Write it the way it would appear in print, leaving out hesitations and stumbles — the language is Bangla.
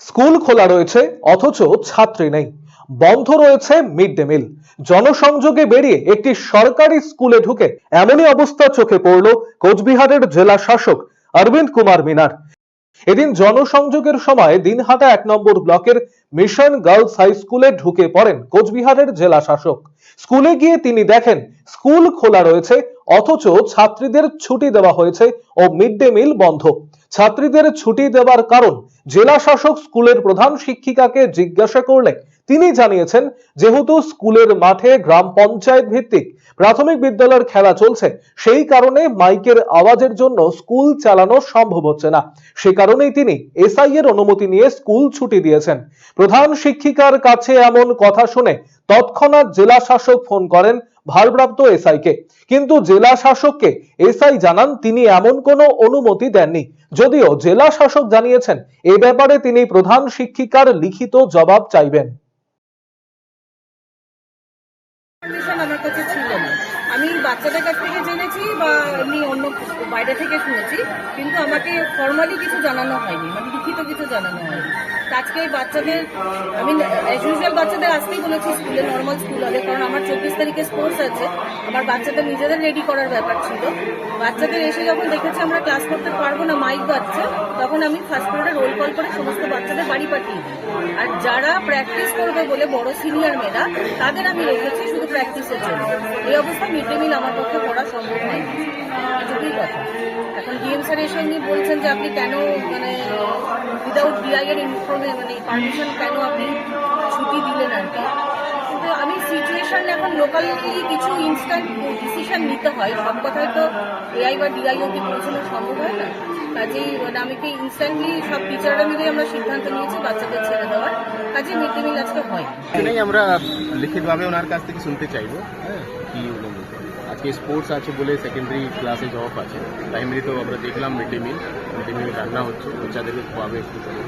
স্কুল খোলা রয়েছে অথচ ছাত্রী নেই, বন্ধ রয়েছে মিড ডে মিল। জনসংযোগে বেরিয়ে একটি সরকারি স্কুলে ঢুকে এমনই অবস্থা চোখে পড়ল কোচবিহারের জেলা শাসক অরবিন্দ কুমার মিনার। এদিন জনসংযোগের সময় দিনহাটা 1 নম্বর ব্লকের মিশন গার্লস হাই স্কুলে ঢুকে পড়েন কোচবিহারের জেলা শাসক। স্কুলে গিয়ে তিনি দেখেন স্কুল খোলা রয়েছে অথচ ছাত্রীদের ছুটি দেওয়া হয়েছে ও মিড ডে মিল বন্ধ। ছাত্রীদের ছুটি দেওয়ার কারণ জেলা শাসক স্কুলের প্রধান শিক্ষিকাকে জিজ্ঞাসা করলে তিনি জানিয়েছেন, যেহেতু স্কুলের মাঠে গ্রাম পঞ্চায়েত ভিত্তিক প্রাথমিক বিদ্যালয়ের খেলা চলছে, সেই কারণে মাইকের আওয়াজের জন্য স্কুল চালানো সম্ভব হচ্ছে না। সে কারণেই তিনি এসআই এর অনুমতি নিয়ে স্কুল ছুটি দিয়েছেন। প্রধান শিক্ষিকার কাছে এমন কথা শুনে তৎক্ষণাৎ জেলা শাসক ফোন করেন ভারপ্রাপ্ত এসআই কে, কিন্তু জেলা শাসককে এসআই জানান তিনি এমন কোনো অনুমতি দেননি। যদিও জেলা শাসক জানিয়েছেন এ ব্যাপারে তিনি প্রধান শিক্ষিকার লিখিত জবাব চাইবেন। আমার কাছে ছিল না, আমি বাচ্চাদের কাছ থেকে জেনেছি বা এমনি অন্য বাইরে থেকে শুনেছি, কিন্তু আমাকে ফর্মালি কিছু জানানো হয়নি, মানে লিখিত কিছু জানানো হয়নি। আজকে বাচ্চাদের আমি অ্যাজ ইউজুয়াল বাচ্চাদের আসতেই বলেছি স্কুলে, নর্মাল স্কুল হবে, কারণ আমার 24 তারিখে স্পোর্টস আছে, আমার বাচ্চাদের নিজেদের রেডি করার ব্যাপার ছিল। বাচ্চাদের এসে যখন দেখেছি আমরা ক্লাস করতে পারবো না, মাইক বাজছে, তখন আমি ফার্স্ট পিরিয়ডে রোল কল করে সমস্ত বাচ্চাদের বাড়ি পাঠিয়ে দিই। আর যারা প্র্যাকটিস করবে বলে বড় সিনিয়র মেয়েরা, তাদের আমি রেখেছি শুধু প্র্যাকটিসের জন্য। এই অবস্থা মিড ডে মিল আমার পক্ষে করা সম্ভব নয়, এটুকুই কথা। এখন ডিএম স্যার এসে এমনি বলছেন যে আপনি কেন মানে উইদাউট ডিআই এর মানে পারমিশন কেন আপনি ছুটি দিলেন আর কি। কিন্তু আমি সিচুয়েশন এখন লোকালি কিছু ইনস্ট্যান্ট ডিসিশন নিতে হয়, সব কথায় তো এআই বা ডিআই অব্দি পৌঁছানো সম্ভব হয় না। কাজেই মানে আমাকে ইনস্ট্যান্টলি সব টিচাররা মিলে আমরা সিদ্ধান্ত নিয়েছি বাচ্চাদের ছেড়ে দেওয়ার। কাজে মিড ডে মিল আজকে হয়। আমরা লিখিতভাবে ওনার কাছ থেকে শুনতে চাইবো কি আজকে স্পোর্টস আছে বলে সেকেন্ডারি ক্লাসে অফ আছে, প্রাইমারি তো আমরা দেখলাম মিড ডে মিল রান্না হচ্ছে, বাচ্চাদেরকে খাওয়াবে একটু করে।